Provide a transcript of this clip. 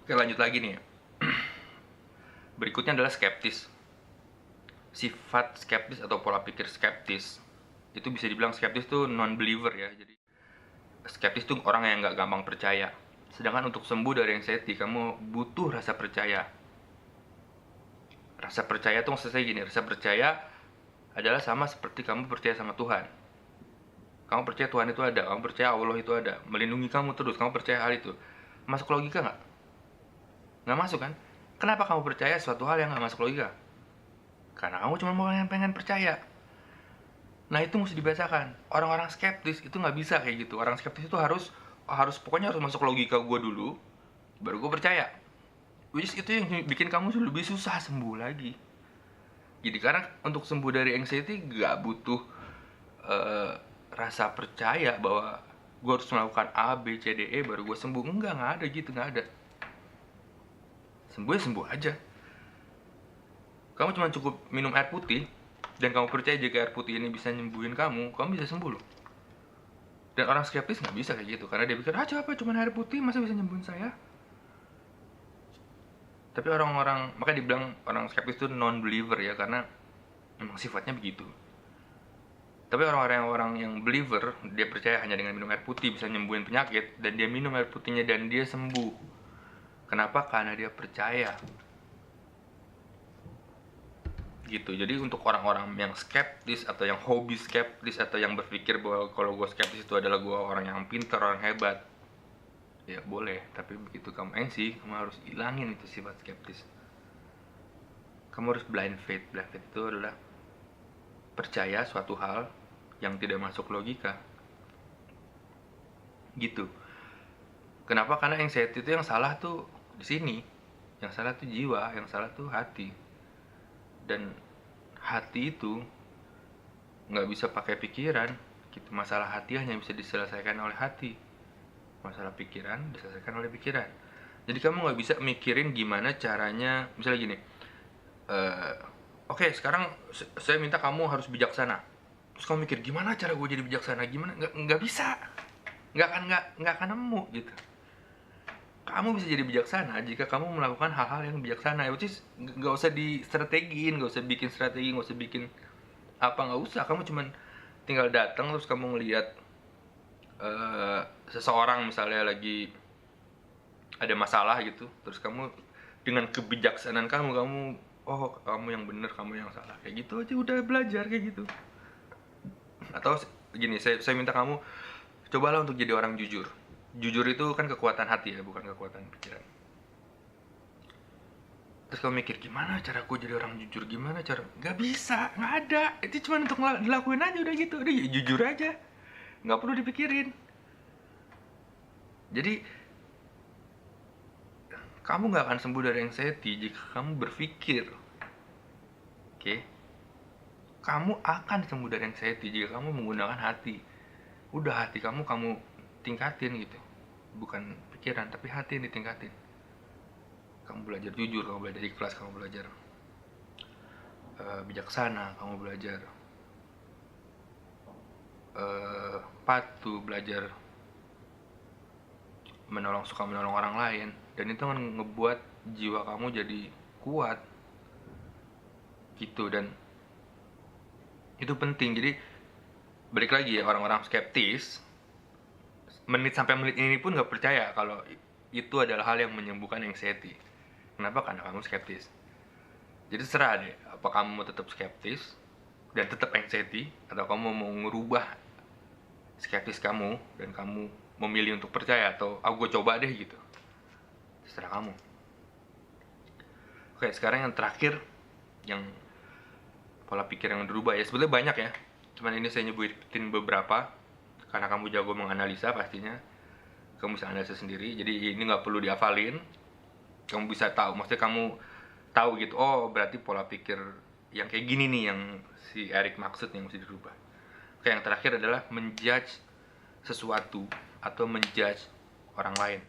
Oke, lanjut lagi nih ya. Berikutnya adalah skeptis. Sifat skeptis atau pola pikir skeptis itu bisa dibilang skeptis tuh non-believer ya. Jadi skeptis tuh orang yang nggak gampang percaya. Sedangkan untuk sembuh dari anxiety, kamu butuh rasa percaya. Rasa percaya tuh maksud saya gini, rasa percaya adalah sama seperti kamu percaya sama Tuhan. Kamu percaya Tuhan itu ada, kamu percaya Allah itu ada, melindungi kamu terus, kamu percaya hal itu. Masuk logika nggak? Nggak masuk kan? Kenapa kamu percaya suatu hal yang nggak masuk logika? Karena kamu cuma mau yang pengen percaya. Nah itu mesti dibiasakan. Orang-orang skeptis itu nggak bisa kayak gitu. Orang skeptis itu harus pokoknya harus masuk logika gue dulu, baru gue percaya. Which is itu yang bikin kamu lebih susah sembuh lagi. Jadi karena untuk sembuh dari anxiety nggak butuh rasa percaya bahwa gue harus melakukan A, B, C, D, E baru gue sembuh. Nggak ada gitu, nggak ada. Sembuh ya sembuh aja. Kamu cuma cukup minum air putih, dan kamu percaya jika air putih ini bisa nyembuhin kamu bisa sembuh loh. Dan orang skeptis nggak bisa kayak gitu, karena dia pikir, apa cuma air putih, masa bisa nyembuhin saya? Tapi orang-orang, makanya dibilang orang skeptis itu non-believer ya, karena memang sifatnya begitu. Tapi orang-orang yang believer, dia percaya hanya dengan minum air putih bisa nyembuhin penyakit, dan dia minum air putihnya dan dia sembuh. Kenapa? Karena dia percaya. Gitu. Jadi untuk orang-orang yang skeptis atau yang hobi skeptis atau yang berpikir bahwa kalau gue skeptis itu adalah gue orang yang pintar, orang hebat, ya boleh. Tapi begitu kamu NC, kamu harus hilangin itu sifat skeptis. Kamu harus blind faith. Blind faith itu adalah percaya suatu hal yang tidak masuk logika. Gitu. Kenapa? Karena anxiety itu yang salah tuh di sini. Yang salah tuh jiwa, yang salah tuh hati. Dan hati itu nggak bisa pakai pikiran gitu. Masalah hati hanya bisa diselesaikan oleh hati, masalah pikiran diselesaikan oleh pikiran. Jadi kamu nggak bisa mikirin gimana caranya. Misalnya gini, oke, sekarang saya minta kamu harus bijaksana. Terus kamu mikir gimana cara gue jadi bijaksana, gimana? Nggak bisa, nggak akan nemu gitu. Kamu bisa jadi bijaksana jika kamu melakukan hal-hal yang bijaksana. Which is nggak usah distrategiin, nggak usah bikin strategi, nggak usah bikin apa, nggak usah. Kamu cuman tinggal datang terus kamu ngelihat seseorang misalnya lagi ada masalah gitu, terus kamu dengan kebijaksanaan kamu oh kamu yang bener, kamu yang salah, kayak gitu aja udah belajar kayak gitu. Atau gini, saya minta kamu cobalah untuk jadi orang jujur. Jujur itu kan kekuatan hati ya, bukan kekuatan pikiran. Terus kamu mikir, gimana cara gue jadi orang jujur, gimana cara? Gak bisa, gak ada. Itu cuma untuk dilakuin aja udah gitu. Udah jujur aja, gak perlu dipikirin. Jadi kamu gak akan sembuh dari anxiety jika kamu berpikir. Oke? Kamu akan sembuh dari anxiety jika kamu menggunakan hati. Udah, hati kamu tingkatin gitu. Bukan pikiran, tapi hati yang ditingkatin. Kamu belajar jujur, kamu belajar ikhlas, kamu belajar bijaksana, kamu belajar patuh, belajar suka menolong orang lain. Dan itu akan ngebuat jiwa kamu jadi kuat gitu. Dan itu penting. Jadi balik lagi ya, orang-orang skeptis menit sampai menit ini pun nggak percaya kalau itu adalah hal yang menyembuhkan anxiety. Kenapa? Karena kamu skeptis. Jadi serah deh, apa kamu mau tetap skeptis dan tetap anxiety, atau kamu mau ngerubah skeptis kamu dan kamu memilih untuk percaya, atau gue coba deh gitu. Serah kamu. Oke, sekarang yang terakhir, yang pola pikir yang berubah ya, sebetulnya banyak ya, cuman ini saya nyebutin beberapa karena kamu jago menganalisa. Pastinya kamu bisa analisa sendiri, jadi ini nggak perlu dihafalin. Kamu bisa tahu, maksudnya kamu tahu gitu, oh berarti pola pikir yang kayak gini nih yang si Eric maksud yang mesti dirubah. Oke, yang terakhir adalah menjudge sesuatu atau menjudge orang lain.